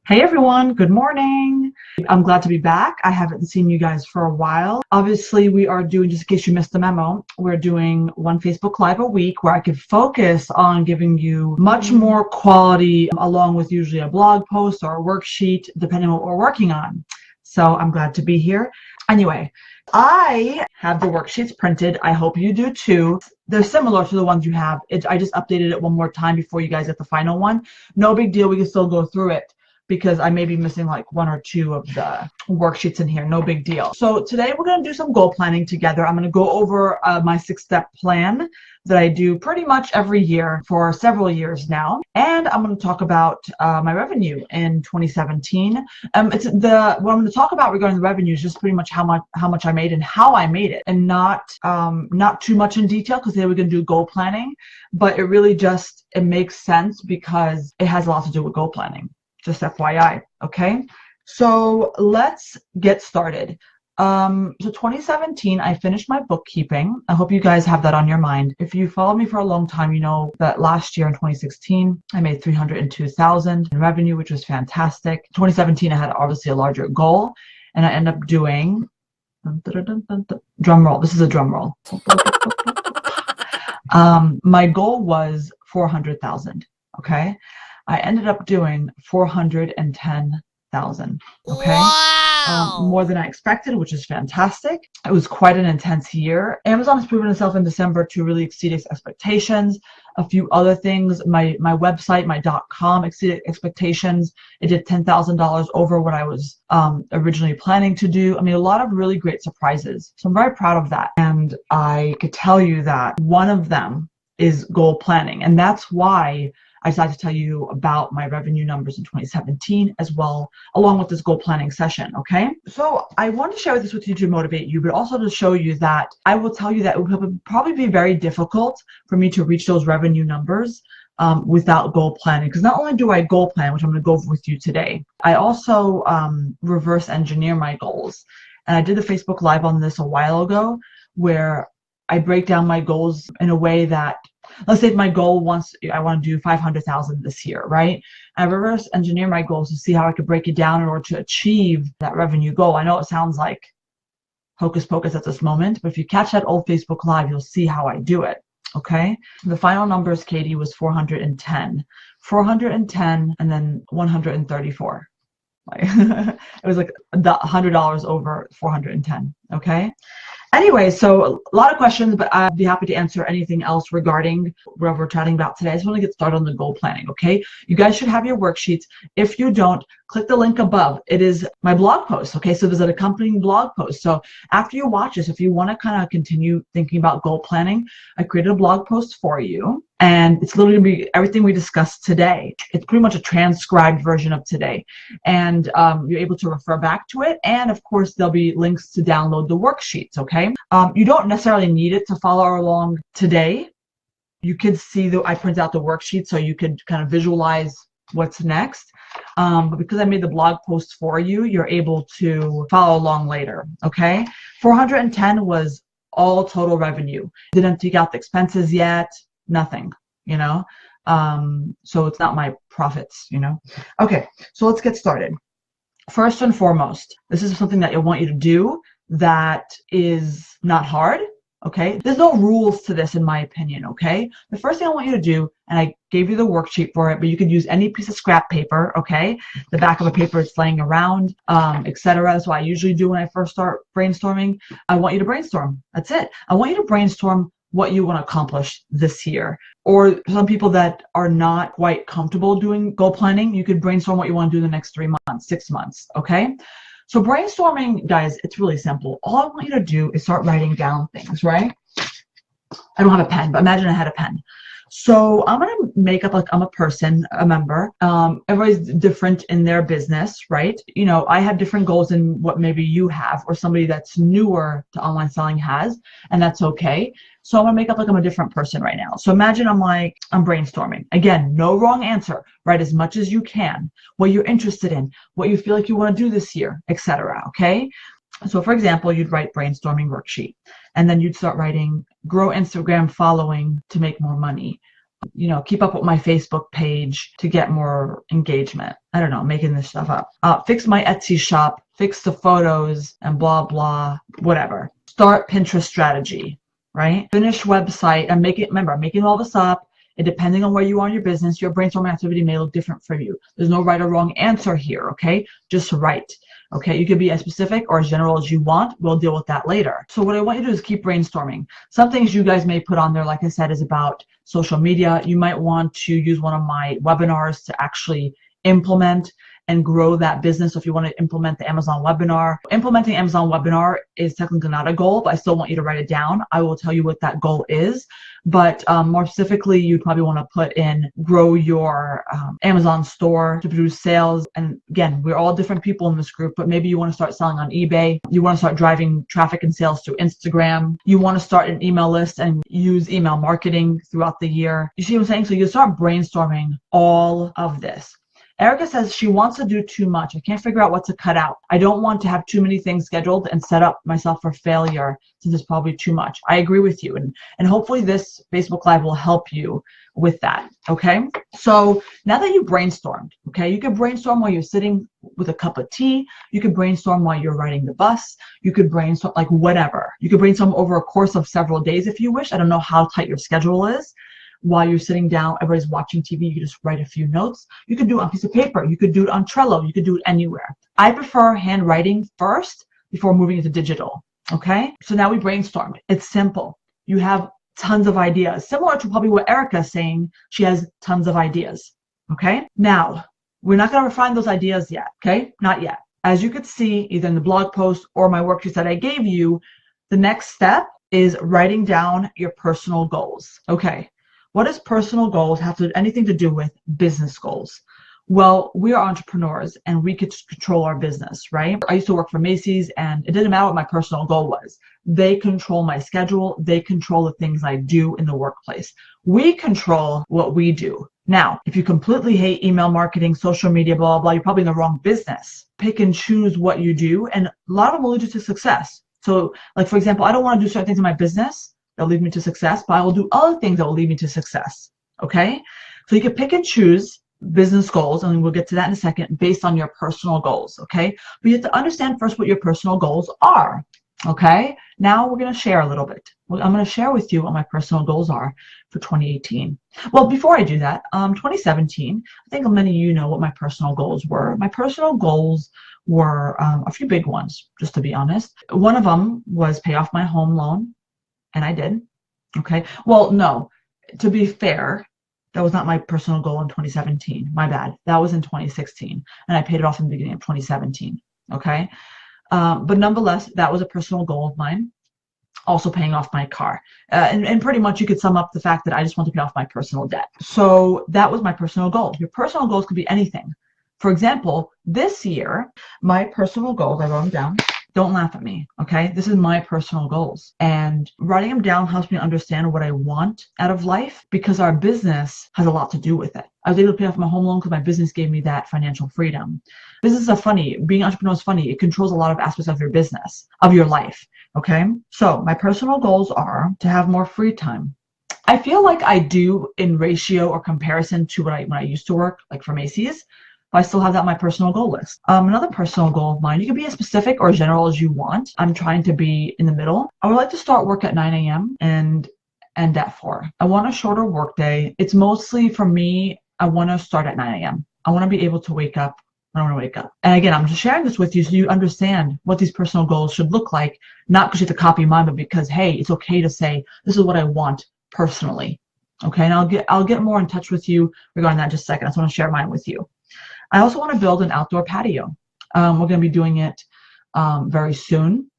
Hey everyone, good morning. I'm glad to be back. I haven't seen you guys for a while. Obviously, we are doing, just in case you missed the memo, we're doing one Facebook Live a week where I could focus on giving you much more quality along with usually a blog post or a worksheet, depending on what we're working on. So I'm glad to be here. Anyway, I have the worksheets printed. I hope you do too. They're similar to the ones you have. I just updated it one more time before you guys get the final one. No big deal. We can still go through it, because I may be missing like one or two of the worksheets in here. No big deal. So today we're going to do some goal planning together. I'm going to go over my 6-step plan that I do pretty much every year for several years now. And I'm going to talk about my revenue in 2017. What I'm going to talk about regarding the revenue is just pretty much how much I made and how I made it, and not too much in detail, because today we're going to do goal planning. But it really just, it makes sense because it has a lot to do with goal planning. Just FYI, okay? So let's get started. So 2017, I finished my bookkeeping. I hope you guys have that on your mind. If you followed me for a long time, you know that last year in 2016, I made $302,000 in revenue, which was fantastic. 2017, I had obviously a larger goal, and I ended up doing, drum roll. This is a drum roll. My goal was 400,000, okay? I ended up doing 410,000. Okay. Wow. More than I expected, which is fantastic. It was quite an intense year. Amazon has proven itself in December to really exceed its expectations. A few other things, my website, my .com exceeded expectations. It did $10,000 over what I was originally planning to do. I mean, a lot of really great surprises. So I'm very proud of that. And I could tell you that one of them is goal planning. And that's why I decided to tell you about my revenue numbers in 2017 as well, along with this goal planning session, okay? So I want to share this with you to motivate you, but also to show you that I will tell you that it would probably be very difficult for me to reach those revenue numbers without goal planning. Because not only do I goal plan, which I'm going to go over with you today, I also reverse engineer my goals. And I did a Facebook Live on this a while ago, where I break down my goals in a way that, let's say if my goal I want to do 500,000 this year, right? I reverse engineer my goals to see how I could break it down in order to achieve that revenue goal. I know it sounds like hocus pocus at this moment, but if you catch that old Facebook Live, you'll see how I do it, okay? The final numbers, Katie, was 410. 410 and then 134. It was like $100 over 410, okay? Anyway, so a lot of questions, but I'd be happy to answer anything else regarding what we're chatting about today. I just want to get started on the goal planning, okay? You guys should have your worksheets. If you don't, click the link above. It is my blog post, okay? So there's an accompanying blog post. So after you watch this, if you want to kind of continue thinking about goal planning, I created a blog post for you. And it's literally going to be everything we discussed today. It's pretty much a transcribed version of today. And you're able to refer back to it. And of course, there'll be links to download the worksheets, okay? You don't necessarily need it to follow along today. You could see that I print out the worksheet so you could kind of visualize what's next. But because I made the blog post for you, you're able to follow along later, okay? 410 was all total revenue. Didn't take out the expenses yet. Nothing, you know, so it's not my profits, you know. Okay, so let's get started. First and foremost, this is something that I want you to do that is not hard, okay? There's no rules to this, in my opinion, okay? The first thing I want you to do, and I gave you the worksheet for it, but you could use any piece of scrap paper, okay? The back of a paper is laying around, etc. That's what I usually do when I first start brainstorming. I want you to brainstorm. That's it. I want you to brainstorm what you want to accomplish this year. Or some people that are not quite comfortable doing goal planning, you could brainstorm what you want to do the next 3 months, 6 months, okay? So brainstorming, guys, it's really simple. All I want you to do is start writing down things, right? I don't have a pen, but imagine I had a pen. So I'm going to make up like I'm a person, a member. Everybody's different in their business, right? You know, I have different goals than what maybe you have, or somebody that's newer to online selling has, and that's okay. So I'm going to make up like I'm a different person right now. So imagine I'm brainstorming. Again, no wrong answer. Write as much as you can, what you're interested in, what you feel like you want to do this year, etc. Okay? So for example, you'd write brainstorming worksheet, and then you'd start writing grow Instagram following to make more money, keep up with my Facebook page to get more engagement. I don't know, making this stuff up. Fix my Etsy shop, fix the photos, and blah, blah, whatever. Start Pinterest strategy, right? Finish website and remember, I'm making all this up. And depending on where you are in your business, your brainstorming activity may look different for you. There's no right or wrong answer here, okay? Just write, okay? You can be as specific or as general as you want. We'll deal with that later. So what I want you to do is keep brainstorming. Some things you guys may put on there, like I said, is about social media. You might want to use one of my webinars to actually implement and grow that business. So if you want to implement the Amazon webinar, implementing Amazon webinar is technically not a goal, but I still want you to write it down. I will tell you what that goal is. But more specifically, you'd probably want to put in grow your Amazon store to produce sales. And again, we're all different people in this group, but maybe you want to start selling on eBay. You want to start driving traffic and sales through Instagram. You want to start an email list and use email marketing throughout the year. You see what I'm saying? So you start brainstorming all of this. Erica says she wants to do too much. I can't figure out what to cut out. I don't want to have too many things scheduled and set up myself for failure since it's probably too much. I agree with you. And hopefully this Facebook Live will help you with that. Okay. So now that you brainstormed, okay, you can brainstorm while you're sitting with a cup of tea. You could brainstorm while you're riding the bus. You could brainstorm like whatever. You could brainstorm over a course of several days if you wish. I don't know how tight your schedule is. While you're sitting down, everybody's watching TV, you can just write a few notes. You could do it on a piece of paper. You could do it on Trello. You could do it anywhere. I prefer handwriting first before moving into digital. Okay? So now we brainstormed. It's simple. You have tons of ideas. Similar to probably what Erica's saying. She has tons of ideas. Okay? Now, we're not going to refine those ideas yet. Okay? Not yet. As you could see, either in the blog post or my worksheets that I gave you, the next step is writing down your personal goals. Okay. What does personal goals have to anything to do with business goals? Well, we are entrepreneurs and we could control our business, right? I used to work for Macy's and it didn't matter what my personal goal was. They control my schedule. They control the things I do in the workplace. We control what we do. Now, if you completely hate email marketing, social media, blah, blah, blah, you're probably in the wrong business. Pick and choose what you do. And a lot of them will lead you to success. So like, for example, I don't want to do certain things in my business that'll lead me to success, but I will do other things that will lead me to success. Okay? So you can pick and choose business goals, and we'll get to that in a second, based on your personal goals. Okay? But you have to understand first what your personal goals are. Okay? Now we're going to share a little bit. I'm going to share with you what my personal goals are for 2018. Well, before I do that, 2017, I think many of you know what my personal goals were. My personal goals were a few big ones, just to be honest. One of them was pay off my home loan. And I did. Okay. Well, no, to be fair, that was not my personal goal in 2017. My bad. That was in 2016. And I paid it off in the beginning of 2017. Okay. But nonetheless, that was a personal goal of mine. Also paying off my car. And pretty much you could sum up the fact that I just want to pay off my personal debt. So that was my personal goal. Your personal goals could be anything. For example, this year, my personal goals, I wrote them down. Don't laugh at me, okay? This is my personal goals. And writing them down helps me understand what I want out of life because our business has a lot to do with it. I was able to pay off my home loan because my business gave me that financial freedom. Businesses are funny. Being an entrepreneur is funny. It controls a lot of aspects of your business, of your life, okay? So my personal goals are to have more free time. I feel like I do in ratio or comparison to when I used to work, like for Macy's. I still have that on my personal goal list. Another personal goal of mine, you can be as specific or general as you want. I'm trying to be in the middle. I would like to start work at 9 a.m. and end at 4. I want a shorter work day. It's mostly for me, I want to start at 9 a.m. I want to be able to wake up when I want to wake up. And again, I'm just sharing this with you so you understand what these personal goals should look like, not because you have to copy mine, but because, hey, it's okay to say, this is what I want personally. Okay, and I'll get more in touch with you regarding that in just a second. I just want to share mine with you. I also want to build an outdoor patio. We're going to be doing it very soon.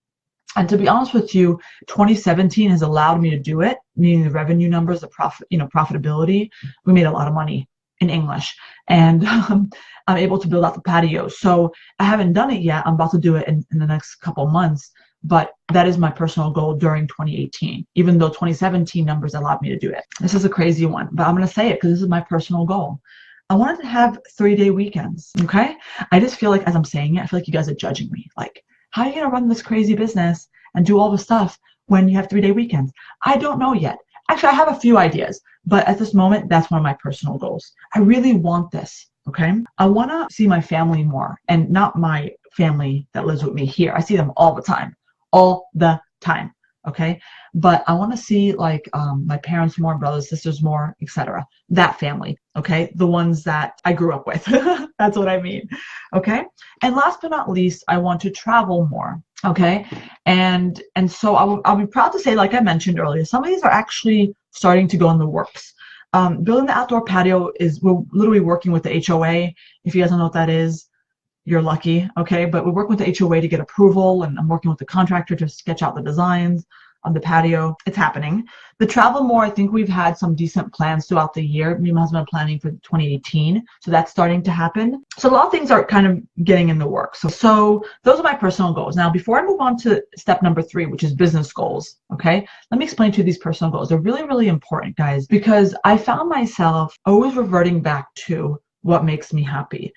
And to be honest with you, 2017 has allowed me to do it, meaning the revenue numbers, the profitability. We made a lot of money in English, and I'm able to build out the patio. So I haven't done it yet. I'm about to do it in the next couple months, but that is my personal goal during 2018, even though 2017 numbers allowed me to do it. This is a crazy one, but I'm going to say it because this is my personal goal. I wanted to have 3-day weekends, okay? I just feel like as I'm saying it, I feel like you guys are judging me. Like, how are you going to run this crazy business and do all the stuff when you have 3-day weekends? I don't know yet. Actually, I have a few ideas, but at this moment, that's one of my personal goals. I really want this. Okay. I want to see my family more, and not my family that lives with me here. I see them all the time, all the time. Okay. But I want to see like my parents more, brothers, sisters more, etc. That family. Okay. The ones that I grew up with. That's what I mean. Okay. And last but not least, I want to travel more. Okay. And so I'll be proud to say, like I mentioned earlier, some of these are actually starting to go in the works. Building the outdoor patio we're literally working with the HOA. If you guys don't know what that is, you're lucky, okay? But we're working with the HOA to get approval, and I'm working with the contractor to sketch out the designs on the patio. It's happening. The travel more, I think we've had some decent plans throughout the year. Me and my husband are planning for 2018, so that's starting to happen. So a lot of things are kind of getting in the works. So those are my personal goals. Now, before I move on to step number 3, which is business goals, okay? Let me explain to you these personal goals. They're really, really important, guys, because I found myself always reverting back to what makes me happy.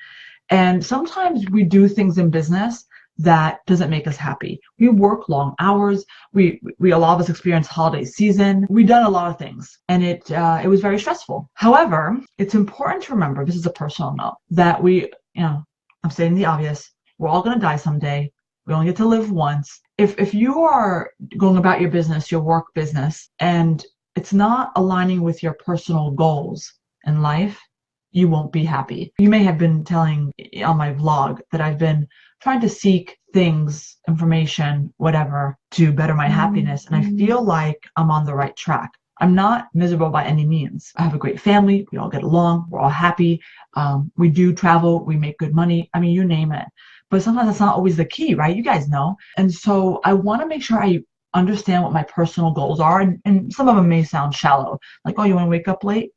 And sometimes we do things in business that doesn't make us happy. We work long hours. We a lot of us experience holiday season. We've done a lot of things, and it was very stressful. However, it's important to remember, this is a personal note, that I'm stating the obvious. We're all going to die someday. We only get to live once. If you are going about your business, your work business, and it's not aligning with your personal goals in life, you won't be happy. You may have been telling on my vlog that I've been trying to seek things, information, whatever, to better my happiness. And I feel like I'm on the right track. I'm not miserable by any means. I have a great family. We all get along. We're all happy. We do travel. We make good money. I mean, you name it. But sometimes that's not always the key, right? You guys know. And so I want to make sure I understand what my personal goals are. And some of them may sound shallow. Like, oh, you want to wake up late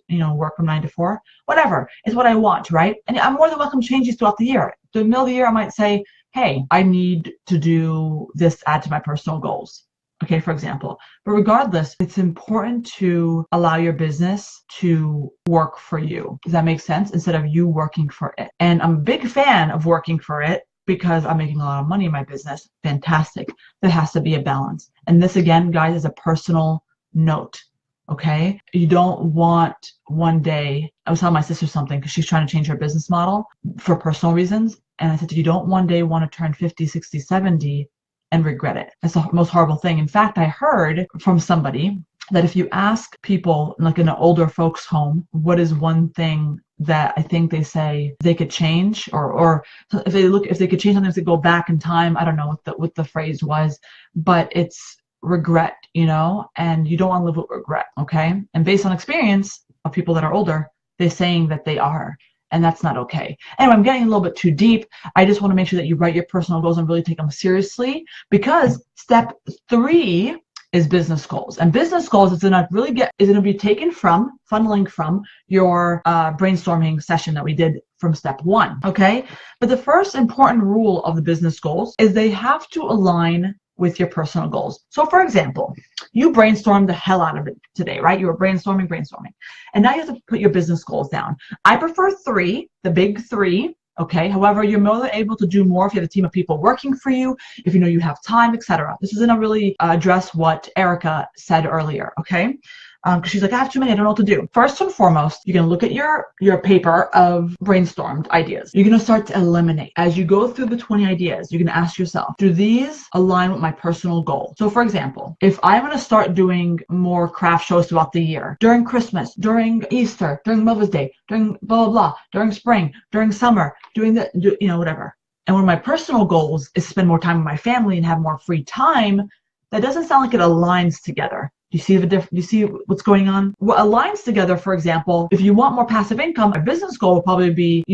and work from 9 to 4? Whatever. It's what I want, right? And I'm more than welcome to change these throughout the year. In the middle of the year, I might say, hey, I need to do this to add to my personal goals. Okay, for example. But regardless, it's important to allow your business to work for you. Does that make sense? Instead of you working for it. And I'm a big fan of working for it because I'm making a lot of money in my business. Fantastic. There has to be a balance. And this, again, guys, is a personal note. Okay? You don't want one day, I was telling my sister something because she's trying to change her business model for personal reasons. And I said, you don't one day want to turn 50, 60, 70 and regret it. That's the most horrible thing. In fact, I heard from somebody that if you ask people, like in an older folks home, what is one thing that I think they say they could change, or if they could change something, if they go back in time, I don't know what the phrase was, but it's regret, and you don't want to live with regret. Okay. And based on experience of people that are older, they're saying that they are. And that's not okay. Anyway, I'm getting a little bit too deep. I just want to make sure that you write your personal goals and really take them seriously, because step 3 is business goals. And business goals is going to be taken from, funneling from your brainstorming session that we did from step 1. Okay. But the first important rule of the business goals is they have to align with your personal goals. So for example, you brainstormed the hell out of it today, right? You were brainstorming, and now you have to put your business goals down. I prefer 3, the big 3. Okay. However, you're more than able to do more if you have a team of people working for you, if you know you have time, etc. This is going to really address what Erica said earlier. Okay. Because she's like, I have too many, I don't know what to do. First and foremost, you're going to look at your paper of brainstormed ideas. You're going to start to eliminate. As you go through the 20 ideas, you're going to ask yourself, do these align with my personal goal? So for example, if I'm going to start doing more craft shows throughout the year, during Christmas, during Easter, during Mother's Day, during blah, blah, blah, during spring, during summer, whatever. And one of my personal goals is spend more time with my family and have more free time, that doesn't sound like it aligns together. Do you see the difference? Do you see what's going on? What aligns together, for example, if you want more passive income, a business goal will probably be,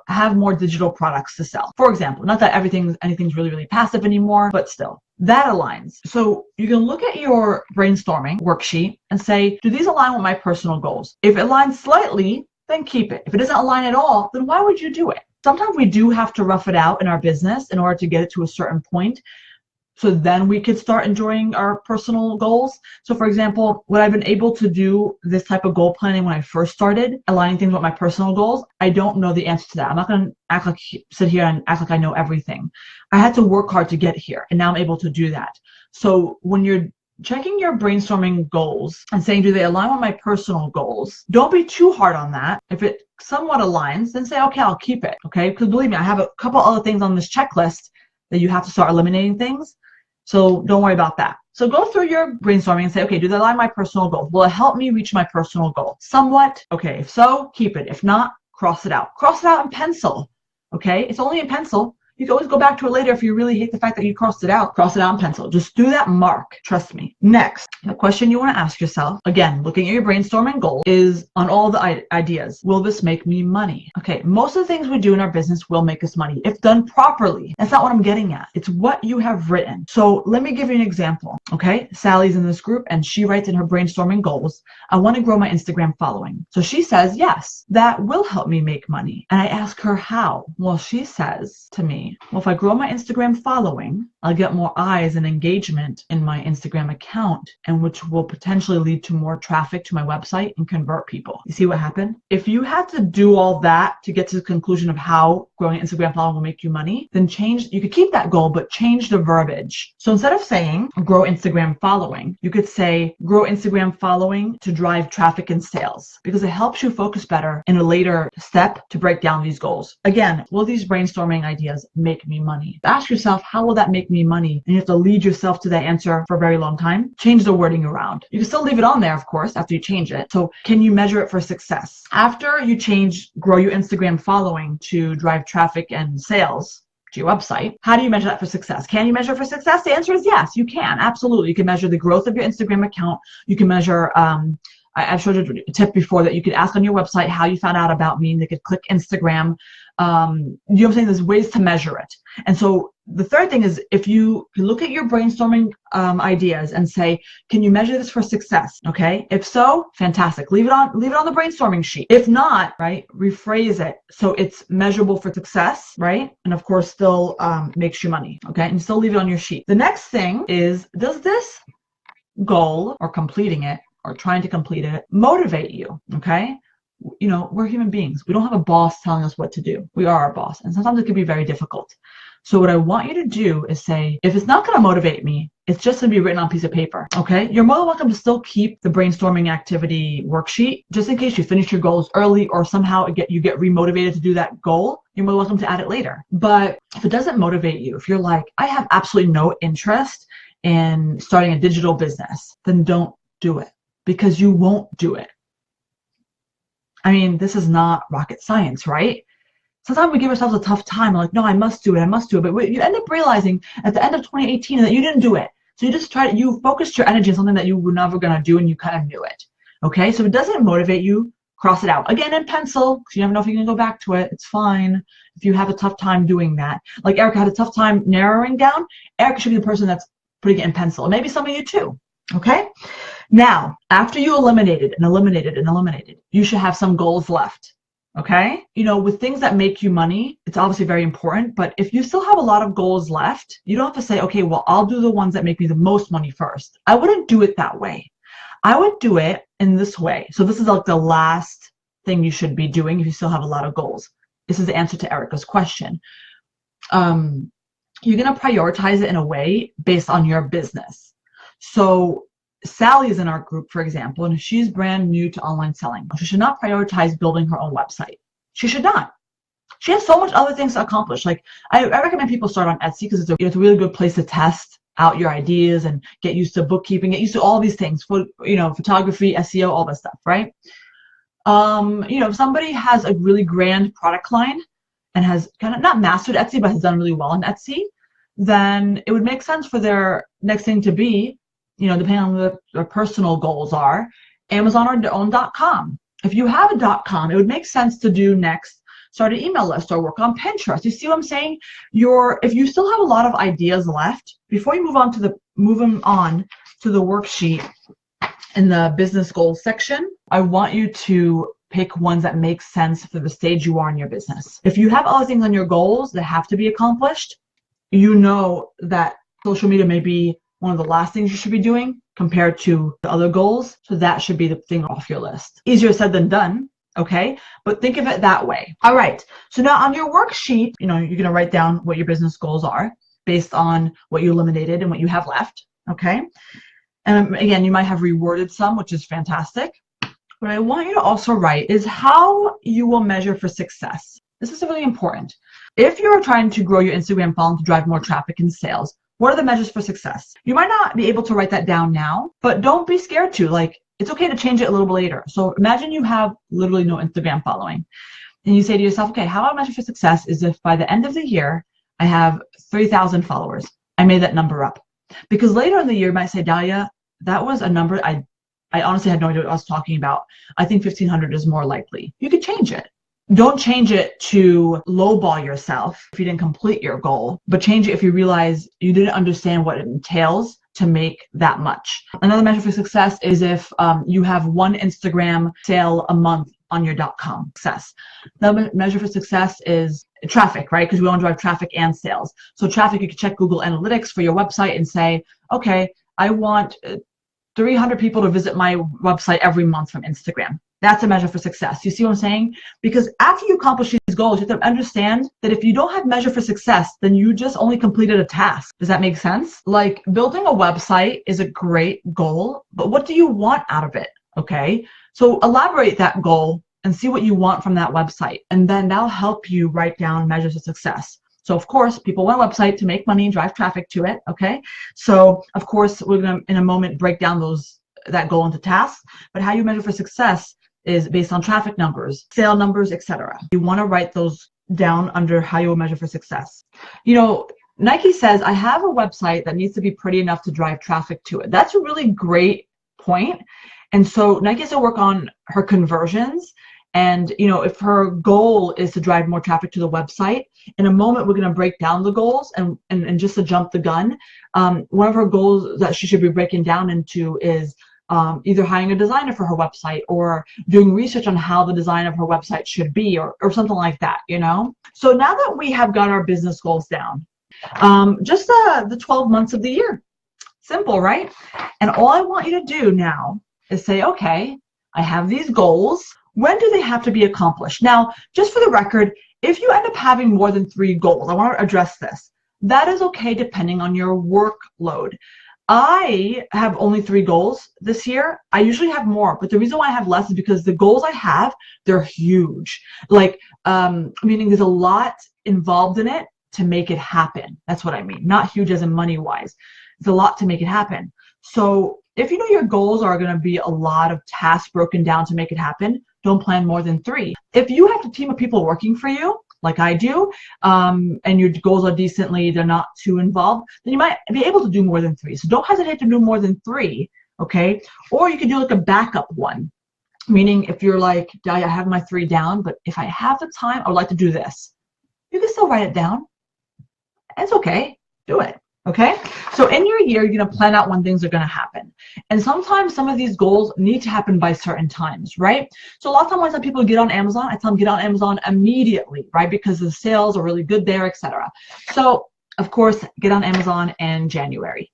have more digital products to sell. For example, not that anything's really, really passive anymore, but still, that aligns. So you can look at your brainstorming worksheet and say, do these align with my personal goals? If it aligns slightly, then keep it. If it doesn't align at all, then why would you do it? Sometimes we do have to rough it out in our business in order to get it to a certain point, so then we could start enjoying our personal goals. So for example, what I've been able to do this type of goal planning when I first started, aligning things with my personal goals, I don't know the answer to that. I'm not going to sit here and act like I know everything. I had to work hard to get here, and now I'm able to do that. So when you're checking your brainstorming goals and saying, do they align with my personal goals? Don't be too hard on that. If it somewhat aligns, then say, okay, I'll keep it. Okay, because believe me, I have a couple other things on this checklist that you have to start eliminating things. So don't worry about that. So go through your brainstorming and say, okay, do they align with my personal goals? Will it help me reach my personal goal? Somewhat. Okay, if so, keep it. If not, cross it out. Cross it out in pencil. Okay, it's only in pencil. You can always go back to it later if you really hate the fact that you crossed it out. Cross it out in pencil. Just do that mark. Trust me. Next, the question you want to ask yourself, again, looking at your brainstorming goal, is on all the ideas, will this make me money? Okay, most of the things we do in our business will make us money if done properly. That's not what I'm getting at. It's what you have written. So let me give you an example. Okay, Sally's in this group and she writes in her brainstorming goals, I want to grow my Instagram following. So she says, yes, that will help me make money. And I ask her how. Well, she says to me, well, if I grow my Instagram following, I'll get more eyes and engagement in my Instagram account, and which will potentially lead to more traffic to my website and convert people. You see what happened? If you had to do all that to get to the conclusion of how growing an Instagram following will make you money, then you could keep that goal, but change the verbiage. So instead of saying grow Instagram following, you could say grow Instagram following to drive traffic and sales, because it helps you focus better in a later step to break down these goals. Again, will these brainstorming ideas make me money? Ask yourself, how will that make me money? And you have to lead yourself to that answer for a very long time. Change the wording around. You can still leave it on there, of course, after you change it. So can you measure it for success? After you change grow your Instagram following to drive traffic and sales to your website, how do you measure that for success? Can you measure for success? The answer is yes, you can. Absolutely. You can measure the growth of your Instagram account. You can measure, I've showed you a tip before that you could ask on your website how you found out about me, and they could click Instagram. You know what I'm saying? There's ways to measure it. And so the third thing is, if you look at your brainstorming ideas and say, can you measure this for success? Okay. If so, fantastic. Leave it on the brainstorming sheet. If not, right, rephrase it so it's measurable for success, right? And of course, still makes you money. Okay. And still leave it on your sheet. The next thing is, does this goal or completing it or trying to complete it motivate you? Okay. You know, we're human beings. We don't have a boss telling us what to do. We are our boss. And sometimes it can be very difficult. So what I want you to do is say, if it's not going to motivate me, it's just going to be written on a piece of paper. Okay. You're more than welcome to still keep the brainstorming activity worksheet, just in case you finish your goals early or somehow you get remotivated to do that goal. You're more welcome to add it later. But if it doesn't motivate you, if you're like, I have absolutely no interest in starting a digital business, then don't do it, because you won't do it. I mean, this is not rocket science, right? Sometimes we give ourselves a tough time. We're like, no, I must do it. But you end up realizing at the end of 2018 that you didn't do it. So you focused your energy on something that you were never going to do, and you kind of knew it. Okay, so if it doesn't motivate you, cross it out. Again, in pencil, because you never know if you can go back to it. It's fine if you have a tough time doing that. Like Erica had a tough time narrowing down. Erica should be the person that's putting it in pencil. And maybe some of you too. Okay. Now, after you eliminated, you should have some goals left. Okay. You know, with things that make you money, it's obviously very important. But if you still have a lot of goals left, you don't have to say, okay, well, I'll do the ones that make me the most money first. I wouldn't do it that way. I would do it in this way. So this is like the last thing you should be doing if you still have a lot of goals. This is the answer to Erica's question. You're going to prioritize it in a way based on your business. So Sally is in our group, for example, and she's brand new to online selling. She should not prioritize building her own website. She should not. She has so much other things to accomplish. Like I recommend people start on Etsy, because it's a really good place to test out your ideas and get used to bookkeeping, get used to all these things, for, you know, photography, SEO, all that stuff, right? You know, if somebody has a really grand product line and has kind of not mastered Etsy, but has done really well on Etsy, then it would make sense for their next thing to be, you know, depending on what their personal goals are, Amazon or their own .com. If you have a .com, it would make sense to do next, start an email list or work on Pinterest. You see what I'm saying? If you still have a lot of ideas left, before you move on to the worksheet in the business goals section, I want you to pick ones that make sense for the stage you are in your business. If you have other things on your goals that have to be accomplished, you know that social media may be one of the last things you should be doing compared to the other goals. So that should be the thing off your list. Easier said than done, okay? But think of it that way. All right. So now on your worksheet, you know, you're going to write down what your business goals are based on what you eliminated and what you have left, okay? And again, you might have reworded some, which is fantastic. What I want you to also write is how you will measure for success. This is really important. If you're trying to grow your Instagram following to drive more traffic and sales, what are the measures for success? You might not be able to write that down now, but don't be scared to. Like, it's okay to change it a little bit later. So imagine you have literally no Instagram following. And you say to yourself, okay, how I measure for success is if by the end of the year, I have 3,000 followers. I made that number up. Because later in the year, you might say, Dahlia, that was a number I honestly had no idea what I was talking about. I think 1,500 is more likely. You could change it. Don't change it to lowball yourself if you didn't complete your goal, but change it if you realize you didn't understand what it entails to make that much. Another measure for success is if you have one Instagram sale a month on your .com success. Another measure for success is traffic, right? Because we want to drive traffic and sales. So traffic, you can check Google Analytics for your website and say, okay, I want 300 people to visit my website every month from Instagram. That's a measure for success. You see what I'm saying? Because after you accomplish these goals, you have to understand that if you don't have measure for success, then you just only completed a task. Does that make sense? Like, building a website is a great goal, but what do you want out of it? Okay, so elaborate that goal and see what you want from that website. And then that'll help you write down measures of success. So of course, people want a website to make money and drive traffic to it, okay? So of course, we're gonna, in a moment, break down that goal into tasks, but how you measure for success is based on traffic numbers, sale numbers, etc. You wanna write those down under how you will measure for success. You know, Nike says, I have a website that needs to be pretty enough to drive traffic to it. That's a really great point. And so Nike has to work on her conversions. And, you know, if her goal is to drive more traffic to the website, in a moment, we're going to break down the goals. And just to jump the gun, one of her goals that she should be breaking down into is either hiring a designer for her website or doing research on how the design of her website should be, or something like that, you know? So now that we have got our business goals down, just the 12 months of the year, simple, right? And all I want you to do now is say, okay, I have these goals. When do they have to be accomplished? Now, just for the record, if you end up having more than 3 goals, I want to address this. That is okay depending on your workload. I have only 3 goals this year. I usually have more, but the reason why I have less is because the goals I have, they're huge. Like, meaning there's a lot involved in it to make it happen. That's what I mean. Not huge as in money-wise. There's a lot to make it happen. So if you know your goals are going to be a lot of tasks broken down to make it happen, don't plan more than 3. If you have a team of people working for you, like I do, and your goals are they're not too involved, then you might be able to do more than 3. So don't hesitate to do more than 3, okay? Or you can do like a backup one, meaning if you're like, I have my 3 down, but if I have the time, I would like to do this. You can still write it down. It's okay. Do it. Okay, so in your year, you're going to plan out when things are going to happen. And sometimes some of these goals need to happen by certain times, right? So a lot of times when people get on Amazon, I tell them get on Amazon immediately, right? Because the sales are really good there, etc. So of course, get on Amazon in January.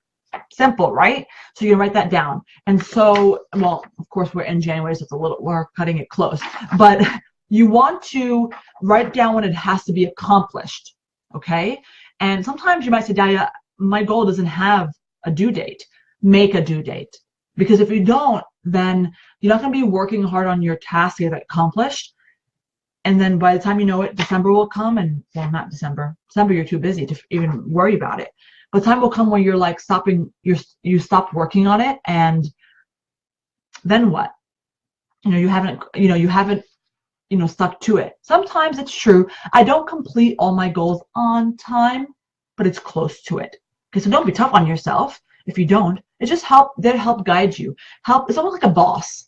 Simple, right? So you can write that down. And so, well, of course, we're in January, so it's a little, we're cutting it close. But you want to write down when it has to be accomplished, okay? And sometimes you might say, Dahlia, my goal doesn't have a due date. Make a due date. Because if you don't, then you're not going to be working hard on your task to get it accomplished. And then by the time you know it, December will come, and, well, not December. December, you're too busy to even worry about it. But time will come when you're like you stopped working on it, and then what? You haven't stuck to it. Sometimes it's true, I don't complete all my goals on time, but it's close to it. Okay, so don't be tough on yourself if you don't. It just they'll help guide you. It's almost like a boss.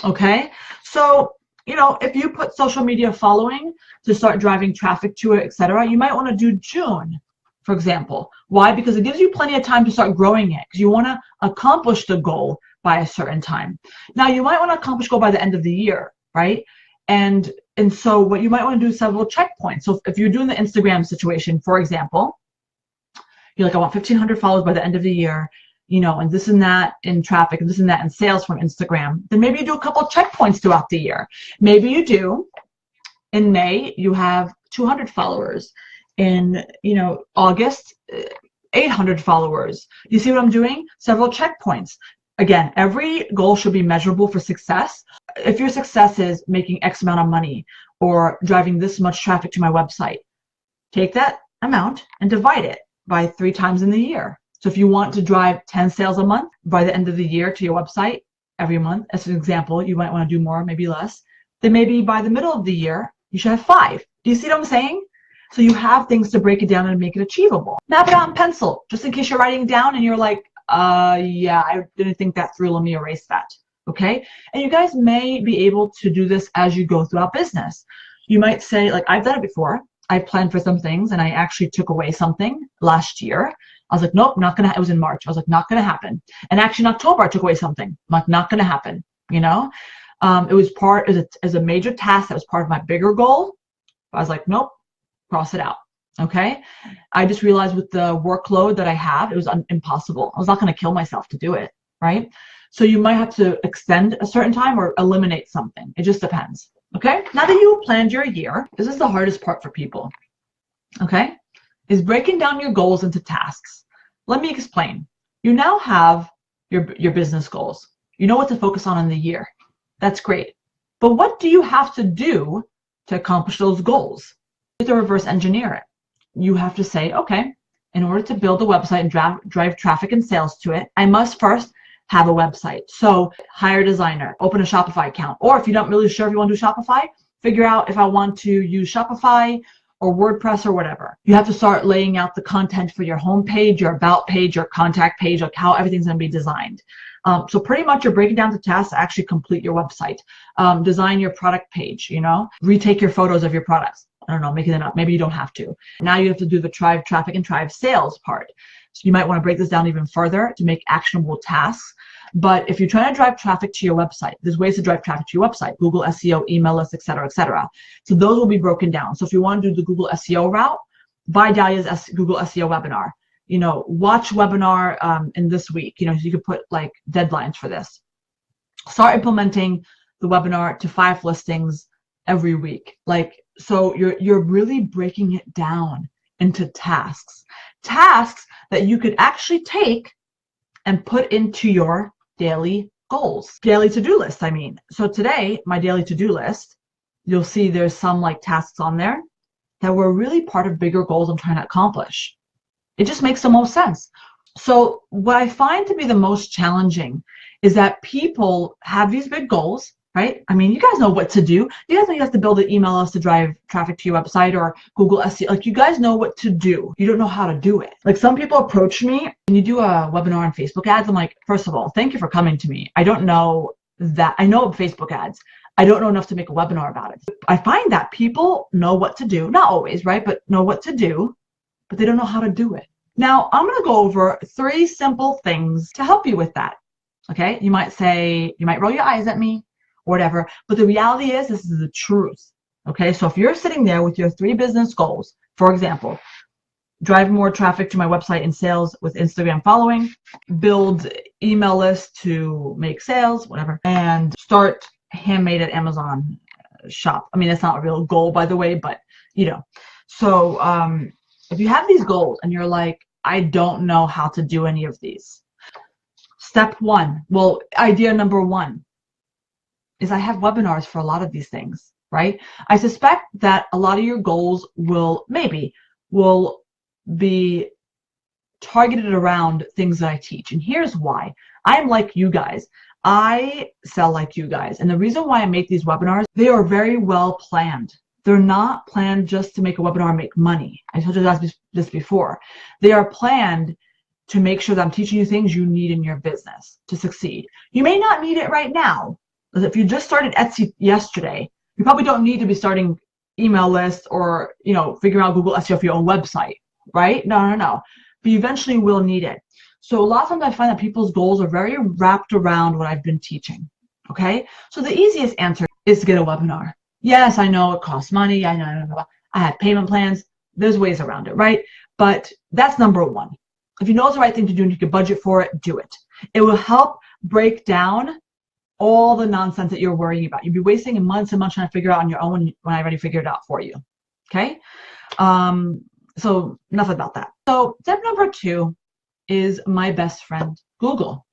Okay, so if you put social media following to start driving traffic to it, etc., you might want to do June, for example. Why? Because it gives you plenty of time to start growing it, because you want to accomplish the goal by a certain time. Now, you might want to accomplish goal by the end of the year, right? And so what you might want to do is several checkpoints. So if you're doing the Instagram situation, for example, you're like, I want 1,500 followers by the end of the year, and this and that in traffic, and this and that in sales from Instagram. Then maybe you do a couple of checkpoints throughout the year. Maybe you do, in May, you have 200 followers. In, August, 800 followers. You see what I'm doing? Several checkpoints. Again, every goal should be measurable for success. If your success is making X amount of money or driving this much traffic to my website, take that amount and divide it by 3 times in the year. So if you want to drive 10 sales a month by the end of the year to your website every month, as an example, you might want to do more, maybe less. Then maybe by the middle of the year, you should have 5. Do you see what I'm saying? So you have things to break it down and make it achievable. Map it out in pencil, just in case you're writing down and you're like, yeah, I didn't think that through. Let me erase that. Okay. And you guys may be able to do this as you go throughout business. You might say, like, I've done it before. I planned for some things and I actually took away something last year. I was like, nope, not gonna. It was in March. I was like, not gonna happen. And actually in October, I took away something. I'm like, not gonna happen. You know, it was part as a major task that was part of my bigger goal. I was like, nope, cross it out. Okay. I just realized with the workload that I have, it was impossible. I was not going to kill myself to do it. Right. So you might have to extend a certain time or eliminate something. It just depends. Okay. Now that you planned your year, this is the hardest part for people. Okay. Is breaking down your goals into tasks. Let me explain. You now have your business goals. You know what to focus on in the year. That's great. But what do you have to do to accomplish those goals? You have to reverse engineer it. You have to say, okay, in order to build a website and drive traffic and sales to it, I must first have a website. So hire a designer, open a Shopify account. Or if you're not really sure if you want to do Shopify, figure out if I want to use Shopify or WordPress or whatever. You have to start laying out the content for your homepage, your about page, your contact page, like how everything's going to be designed. So pretty much you're breaking down the tasks to actually complete your website. Design your product page, you know, retake your photos of your products. I don't know, making it up. Maybe you don't have to. Now you have to do the drive traffic and drive sales part. So you might want to break this down even further to make actionable tasks. But if you're trying to drive traffic to your website, there's ways to drive traffic to your website, Google SEO, email lists, et cetera, et cetera. So those will be broken down. So if you want to do the Google SEO route, buy Dahlia's Google SEO webinar. You know, watch webinar in this week. You know, so you could put like deadlines for this. Start implementing the webinar to 5 listings every week. Like, so you're really breaking it down into tasks that you could actually take and put into your daily goals, daily to-do list. I mean, so today, my daily to-do list, you'll see there's some like tasks on there that were really part of bigger goals I'm trying to accomplish. It just makes the most sense. So what I find to be the most challenging is that people have these big goals, right? I mean, you guys know what to do. You guys know you have to build an email list to drive traffic to your website or Google SEO. Like, you guys know what to do. You don't know how to do it. Like, some people approach me and you do a webinar on Facebook ads. I'm like, first of all, thank you for coming to me. I don't know that. I know Facebook ads. I don't know enough to make a webinar about it. I find that people know what to do. Not always, right? But know what to do, but they don't know how to do it. Now, I'm going to go over 3 simple things to help you with that. Okay? You might say, you might roll your eyes at me, whatever, but the reality is this is the truth. Okay, so if you're sitting there with your 3 business goals, for example, drive more traffic to my website and sales with Instagram following, build email lists to make sales, whatever, and start handmade at Amazon shop. I mean, it's not a real goal, by the way, but you know. So if you have these goals and you're like, I don't know how to do any of these. Step 1, well, idea number 1 is I have webinars for a lot of these things, right? I suspect that a lot of your goals will be targeted around things that I teach. And here's why. I'm like you guys. I sell like you guys. And the reason why I make these webinars, they are very well planned. They're not planned just to make a webinar and make money. I told you guys this before. They are planned to make sure that I'm teaching you things you need in your business to succeed. You may not need it right now. If you just started Etsy yesterday, you probably don't need to be starting email lists or, you know, figuring out Google SEO for your own website, right? No. But you eventually will need it. So a lot of times I find that people's goals are very wrapped around what I've been teaching, okay? So the easiest answer is to get a webinar. Yes, I know it costs money. I know. I have payment plans. There's ways around it, right? But that's number 1. If you know it's the right thing to do and you can budget for it, do it. It will help break down all the nonsense that you're worrying about. You'll be wasting months and months trying to figure out on your own when I already figured it out for you. Okay? So enough about that. So step number 2 is my best friend, Google.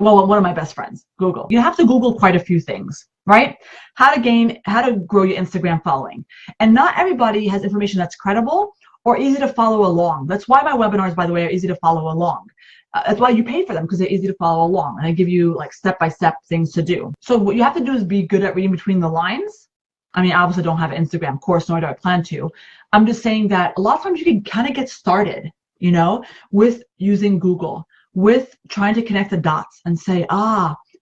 Well, one of my best friends, Google. You have to Google quite a few things, right? How to grow your Instagram following. And not everybody has information that's credible or easy to follow along. That's why my webinars, by the way, are easy to follow along. That's why you pay for them, because they're easy to follow along. And I give you like step-by-step things to do. So what you have to do is be good at reading between the lines. I mean, I obviously don't have an Instagram course, nor do I plan to. I'm just saying that a lot of times you can kind of get started, you know, with using Google, with trying to connect the dots and say,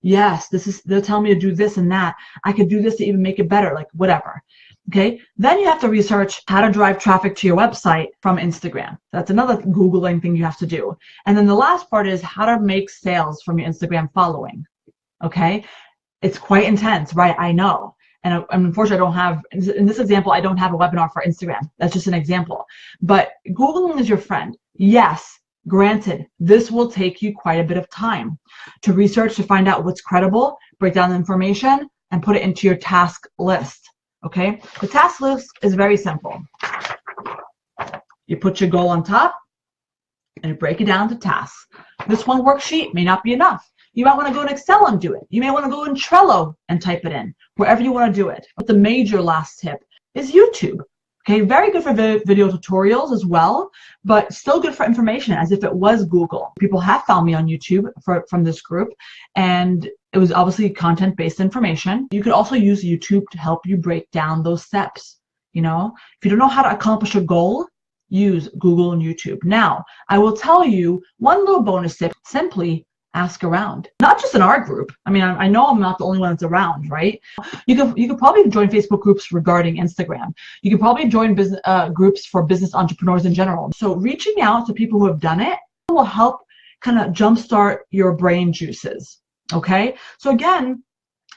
yes, they're telling me to do this and that. I could do this to even make it better, like whatever. Okay. Then you have to research how to drive traffic to your website from Instagram. That's another Googling thing you have to do. And then the last part is how to make sales from your Instagram following. Okay. It's quite intense, right? I know. And unfortunately, I don't have, in this example, I don't have a webinar for Instagram. That's just an example. But Googling is your friend. Yes, granted, this will take you quite a bit of time to research, to find out what's credible, break down the information, and put it into your task list. Okay? The task list is very simple. You put your goal on top and you break it down to tasks. This one worksheet may not be enough. You might want to go in Excel and do it. You may want to go in Trello and type it in, wherever you want to do it. But the major last tip is YouTube. Okay, very good for video tutorials as well, but still good for information as if it was Google. People have found me on YouTube from this group, and it was obviously content-based information. You could also use YouTube to help you break down those steps. You know, if you don't know how to accomplish a goal, use Google and YouTube. Now, I will tell you one little bonus tip: simply ask around. Not just in our group. I mean, I know I'm not the only one that's around, right? You could probably join Facebook groups regarding Instagram. You could probably join business groups for business entrepreneurs in general. So reaching out to people who have done it will help kind of jumpstart your brain juices. Okay? So again,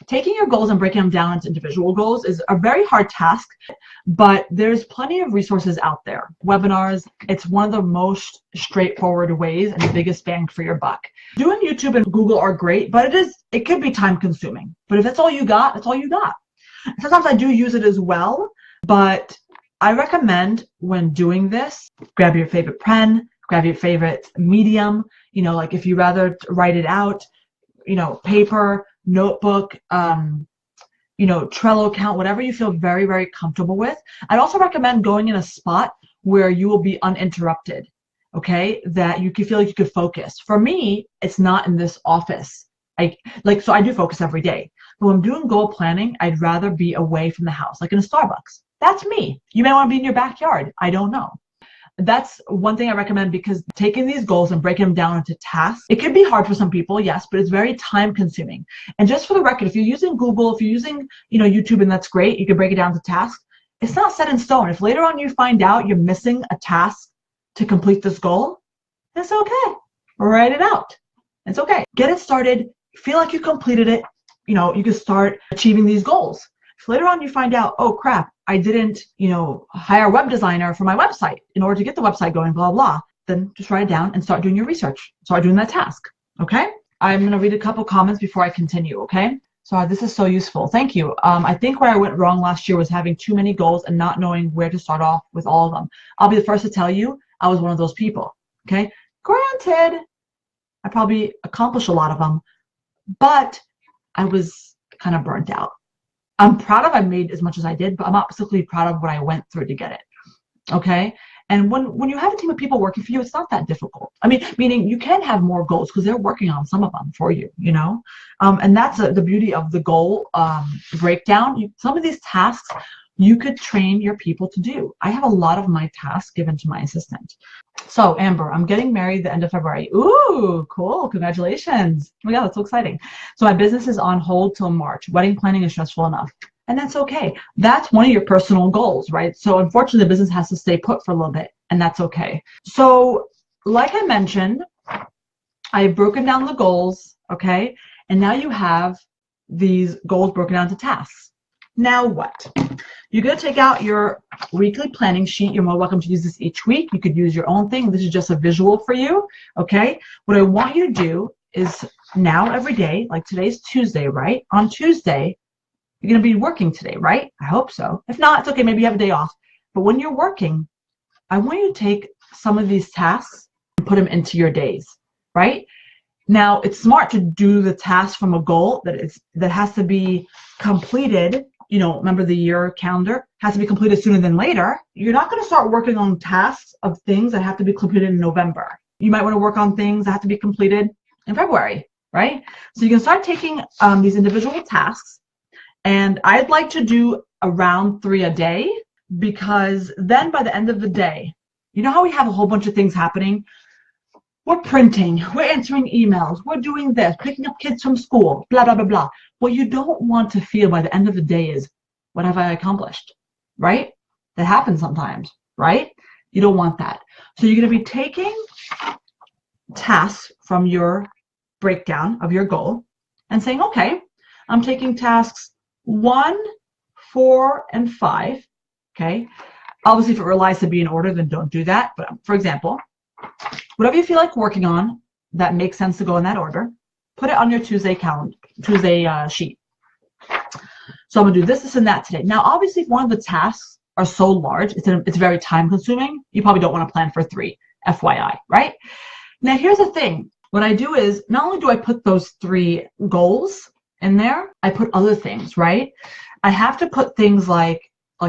taking your goals and breaking them down into individual goals is a very hard task, but there's plenty of resources out there. Webinars, it's one of the most straightforward ways and the biggest bang for your buck. Doing YouTube and Google are great, but it could be time consuming. But if that's all you got, that's all you got. Sometimes I do use it as well, but I recommend when doing this, grab your favorite pen, grab your favorite medium, you know, like if you rather write it out, you know, paper, notebook, you know, Trello account, whatever you feel very, very comfortable with. I'd also recommend going in a spot where you will be uninterrupted, okay, that you can feel like you could focus. For me, it's not in this office. So I do focus every day. But when I'm doing goal planning, I'd rather be away from the house, like in a Starbucks. That's me. You may want to be in your backyard. I don't know. That's one thing I recommend, because taking these goals and breaking them down into tasks, it can be hard for some people, yes, but it's very time consuming. And just for the record, if you're using Google, if you're using, you know, YouTube, and that's great, you can break it down to tasks. It's not set in stone. If later on you find out you're missing a task to complete this goal, it's okay. Write it out. It's okay. Get it started. Feel like you completed it. You know, you can start achieving these goals. If later on you find out, oh crap, I didn't, you know, hire a web designer for my website in order to get the website going, blah, blah, then just write it down and start doing your research. Start doing that task, okay? I'm going to read a couple comments before I continue, okay? So this is so useful. Thank you. I think where I went wrong last year was having too many goals and not knowing where to start off with all of them. I'll be the first to tell you, I was one of those people, okay? Granted, I probably accomplished a lot of them, but I was kind of burnt out. I'm proud of I made as much as I did, but I'm not particularly proud of what I went through to get it. Okay? And when you have a team of people working for you, it's not that difficult. I mean, meaning you can have more goals because they're working on some of them for you, you know? And that's the beauty of the goal breakdown. Some of these tasks you could train your people to do. I have a lot of my tasks given to my assistant. So Amber, I'm getting married the end of February. Ooh, cool. Congratulations. Oh my God, that's so exciting. So my business is on hold till March. Wedding planning is stressful enough. And that's okay. That's one of your personal goals, right? So unfortunately, the business has to stay put for a little bit, and that's okay. So like I mentioned, I've broken down the goals, okay? And now you have these goals broken down to tasks. Now what? You're going to take out your weekly planning sheet. You're more welcome to use this each week. You could use your own thing. This is just a visual for you, okay? What I want you to do is now every day, like today's Tuesday, right? On Tuesday, you're going to be working today, right? I hope so. If not, it's okay. Maybe you have a day off. But when you're working, I want you to take some of these tasks and put them into your days, right? Now, it's smart to do the task from a goal that has to be completed. You know, remember the year calendar has to be completed sooner than later. You're not going to start working on tasks of things that have to be completed in November. You might want to work on things that have to be completed in February, right? So you can start taking these individual tasks, and I'd like to do around 3 a day, because then by the end of the day, you know how we have a whole bunch of things happening? We're printing, we're answering emails, we're doing this, picking up kids from school, blah, blah, blah, blah. What you don't want to feel by the end of the day is, what have I accomplished, right? That happens sometimes, right? You don't want that. So you're going to be taking tasks from your breakdown of your goal and saying, okay, I'm taking tasks 1, 4, and 5, okay? Obviously, if it relies to be in order, then don't do that. But for example, whatever you feel like working on that makes sense to go in that order, put it on your Tuesday sheet. So I'm gonna do this, this, and that today. Now, obviously, if one of the tasks are so large, it's very time consuming, you probably don't want to plan for 3, FYI, right? Now, here's the thing. What I do is, not only do I put those 3 goals in there, I put other things, right? I have to put things like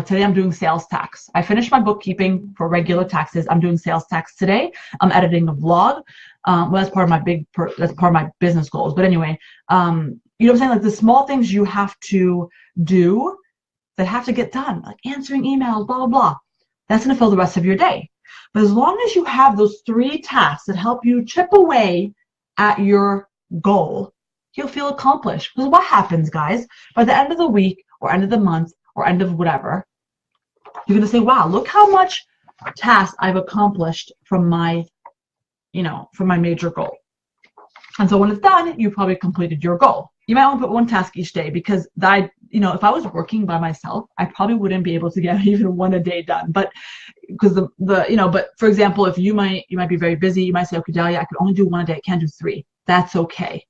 today I'm doing sales tax. I finished my bookkeeping for regular taxes. I'm doing sales tax today. I'm editing a vlog. Well, that's part of my business goals. But anyway, you know what I'm saying? Like the small things you have to do that have to get done, like answering emails, blah, blah, blah. That's going to fill the rest of your day. But as long as you have those 3 tasks that help you chip away at your goal, you'll feel accomplished. Because what happens, guys, by the end of the week or end of the month or end of whatever, you're going to say, wow, look how much tasks I've accomplished from my major goal. And so when it's done, you probably completed your goal. You might want to put 1 task each day, because if I was working by myself, I probably wouldn't be able to get even 1 a day done. But because but for example, if you might be very busy, you might say, okay, Dahlia, I could only do 1 a day. I can't do 3. That's okay.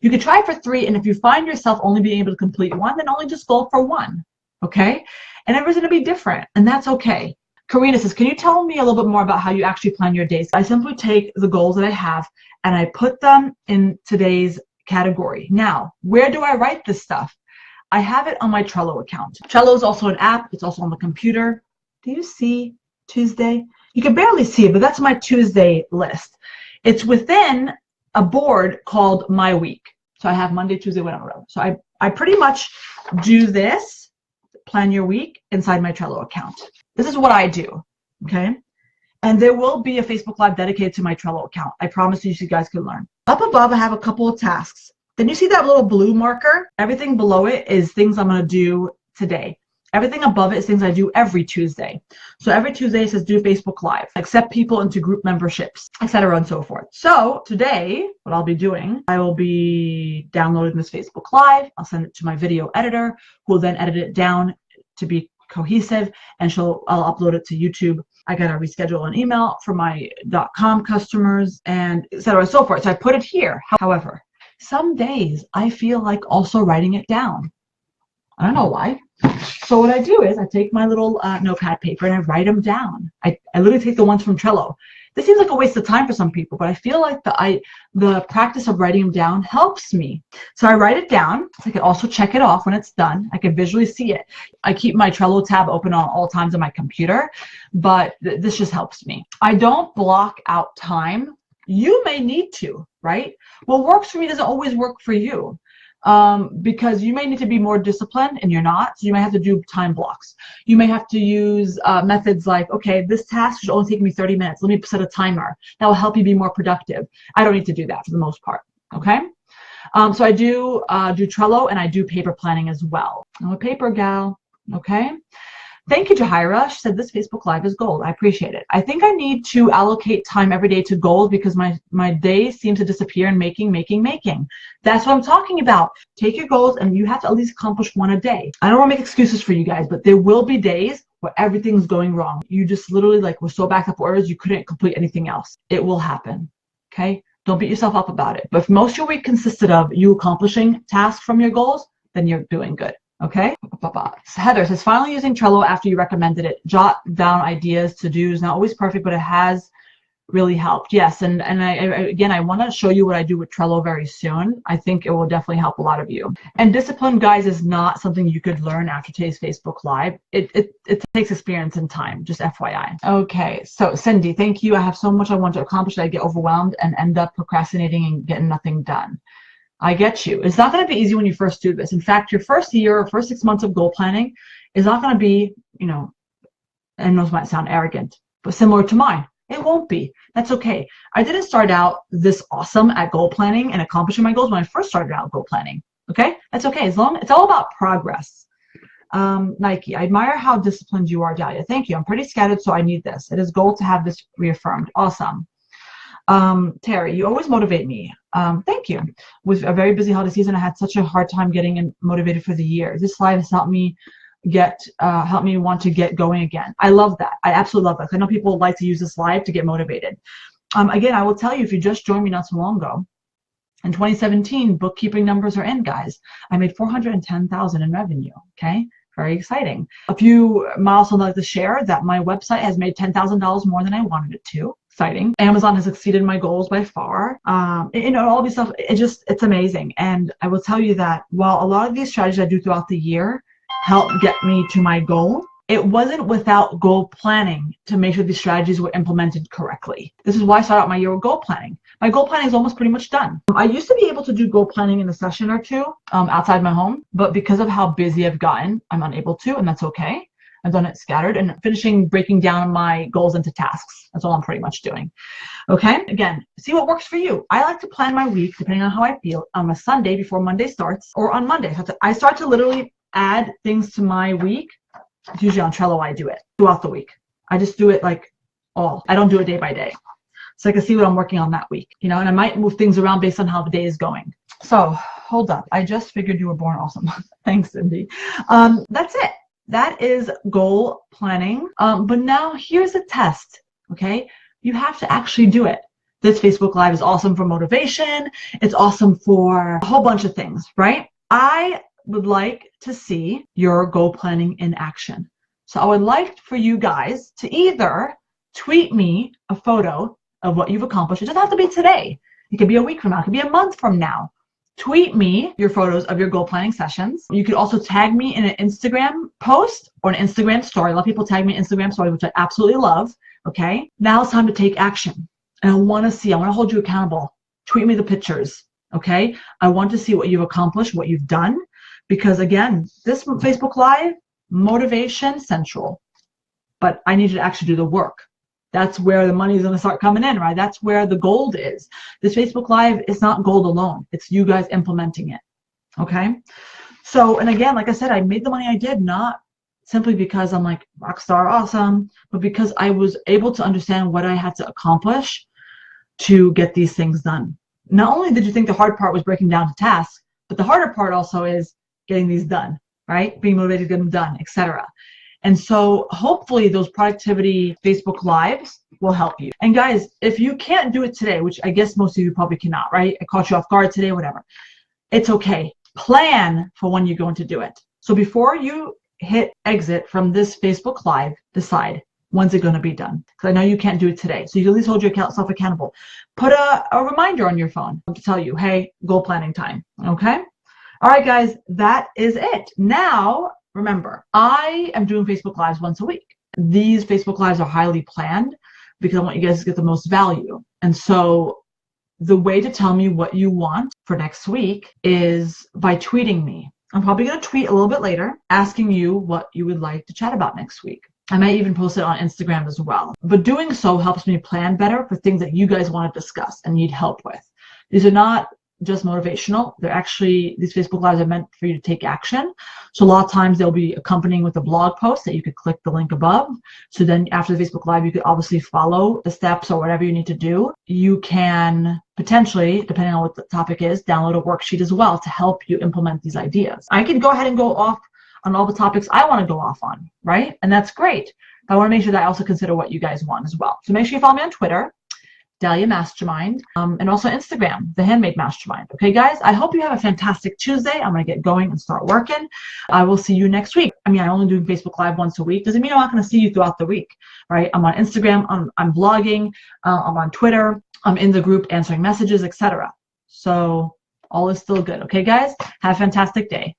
You could try for 3, and if you find yourself only being able to complete 1, then only just go for 1. Okay? And everyone's going to be different, and that's okay. Karina says, can you tell me a little bit more about how you actually plan your days? I simply take the goals that I have and I put them in today's category. Now, where do I write this stuff? I have it on my Trello account. Trello is also an app. It's also on the computer. Do you see Tuesday? You can barely see it, but that's my Tuesday list. It's within a board called My Week. So I have Monday, Tuesday, whatever. So I pretty much do this, plan your week, inside my Trello account. This is what I do, okay? And there will be a Facebook Live dedicated to my Trello account. I promise you guys can learn. Up above, I have a couple of tasks. Then you see that little blue marker? Everything below it is things I'm going to do today. Everything above it is things I do every Tuesday. So every Tuesday it says do Facebook Live, accept people into group memberships, etc. and so forth. So today, what I'll be doing, I will be downloading this Facebook Live. I'll send it to my video editor, who will then edit it down to be cohesive, and I'll upload it to YouTube. I gotta reschedule an email for my .com customers, and etc. and so forth. So I put it here. However, some days I feel like also writing it down. I don't know why. So what I do is I take my little notepad paper and I write them down. I literally take the ones from Trello. This seems like a waste of time for some people, but I feel like the practice of writing them down helps me. So I write it down. So I can also check it off when it's done. I can visually see it. I keep my Trello tab open on all times on my computer, but this just helps me. I don't block out time. You may need to, right? What works for me doesn't always work for you. Because you may need to be more disciplined and you're not, so you may have to do time blocks. You may have to use methods like, okay, this task should only take me 30 minutes. Let me set a timer. That will help you be more productive. I don't need to do that for the most part, okay? So I do Trello, and I do paper planning as well. I'm a paper gal, okay? Thank you, Jahira. She said this Facebook Live is gold. I appreciate it. I think I need to allocate time every day to goals, because my days seem to disappear in making. That's what I'm talking about. Take your goals, and you have to at least accomplish 1 a day. I don't want to make excuses for you guys, but there will be days where everything's going wrong. You just literally were so backed up orders, you couldn't complete anything else. It will happen, okay? Don't beat yourself up about it. But if most of your week consisted of you accomplishing tasks from your goals, then you're doing good. Okay. Heather says, finally using Trello after you recommended it. Jot down ideas, to-dos. Not always perfect, but it has really helped. Yes. And I want to show you what I do with Trello very soon. I think it will definitely help a lot of you. And discipline, guys, is not something you could learn after today's Facebook Live. It takes experience and time, just FYI. Okay. So Cindy, thank you. I have so much I want to accomplish that I get overwhelmed and end up procrastinating and getting nothing done. I get you. It's not going to be easy when you first do this. In fact, your first year or first 6 months of goal planning is not going to be, I know this might sound arrogant, but similar to mine. It won't be. That's okay. I didn't start out this awesome at goal planning and accomplishing my goals when I first started out goal planning. Okay? That's okay. It's all about progress. Nike, I admire how disciplined you are, Dahlia. Thank you. I'm pretty scattered, so I need this. It is goal to have this reaffirmed. Awesome. Terry, you always motivate me. Thank you. With a very busy holiday season, I had such a hard time getting motivated for the year. This live has helped me want to get going again. I love that. I absolutely love that. I know people like to use this live to get motivated. Again, I will tell you, if you just joined me not so long ago, in 2017, bookkeeping numbers are in, guys. I made $410,000 in revenue. Okay. Very exciting. A few milestones I'd like to share that my website has made $10,000 more than I wanted it to. Exciting. Amazon has exceeded my goals by far. All these stuff, it's amazing. And I will tell you that while a lot of these strategies I do throughout the year help get me to my goal, it wasn't without goal planning to make sure these strategies were implemented correctly. This is why I started out my year with goal planning. My goal planning is almost pretty much done. I used to be able to do goal planning in a session or two outside my home, but because of how busy I've gotten, I'm unable to, and that's okay. I've done it scattered and breaking down my goals into tasks. That's all I'm pretty much doing. Okay. Again, see what works for you. I like to plan my week depending on how I feel on a Sunday before Monday starts or on Monday. So I start to literally add things to my week. It's usually on Trello. I do it throughout the week. I just do it I don't do it day by day. So I can see what I'm working on that week, and I might move things around based on how the day is going. So hold up. I just figured you were born awesome. Thanks, Cindy. That's it. That is goal planning. But now here's a test, okay? You have to actually do it. This Facebook Live is awesome for motivation. It's awesome for a whole bunch of things, right? I would like to see your goal planning in action. So I would like for you guys to either tweet me a photo of what you've accomplished. It doesn't have to be today. It could be a week from now. It could be a month from now. Tweet me your photos of your goal planning sessions. You could also tag me in an Instagram post or an Instagram story. A lot of people tag me in Instagram stories, which I absolutely love. Okay. Now it's time to take action. And I want to hold you accountable. Tweet me the pictures. Okay. I want to see what you've accomplished, what you've done. Because again, this Facebook Live, motivation central. But I need you to actually do the work. That's where the money is going to start coming in, right? That's where the gold is. This Facebook Live is not gold alone. It's you guys implementing it. Okay? So, and again, like I said, I made the money I did not simply because I'm like rockstar awesome, but because I was able to understand what I had to accomplish to get these things done. Not only did you think the hard part was breaking down to tasks, but the harder part also is getting these done, right? Being motivated to get them done, etc. And so hopefully those productivity Facebook Lives will help you. And guys, if you can't do it today, which I guess most of you probably cannot, right? I caught you off guard today, whatever. It's okay. Plan for when you're going to do it. So before you hit exit from this Facebook Live, decide when's it going to be done. Because I know you can't do it today. So you at least hold yourself accountable. Put a reminder on your phone to tell you, hey, goal planning time. Okay? All right, guys, that is it. Now, remember, I am doing Facebook Lives once a week. These Facebook Lives are highly planned because I want you guys to get the most value. And so the way to tell me what you want for next week is by tweeting me. I'm probably going to tweet a little bit later asking you what you would like to chat about next week. I might even post it on Instagram as well. But doing so helps me plan better for things that you guys want to discuss and need help with. These are not just motivational. They're actually, these Facebook Lives are meant for you to take action. So a lot of times they'll be accompanying with a blog post that you could click the link above. So then after the Facebook Live, you could obviously follow the steps or whatever you need to do. You can potentially, depending on what the topic is, download a worksheet as well to help you implement these ideas. I can go ahead and go off on all the topics I want to go off on, right? And that's great. But I want to make sure that I also consider what you guys want as well. So make sure you follow me on Twitter Dahlia Mastermind, and also Instagram, The Handmade Mastermind. Okay, guys, I hope you have a fantastic Tuesday. I'm going to get going and start working. I will see you next week. I mean, I'm only doing Facebook Live once a week. Doesn't mean I'm not going to see you throughout the week, right? I'm on Instagram, I'm blogging, I'm on Twitter, I'm in the group answering messages, etc. So all is still good. Okay, guys, have a fantastic day.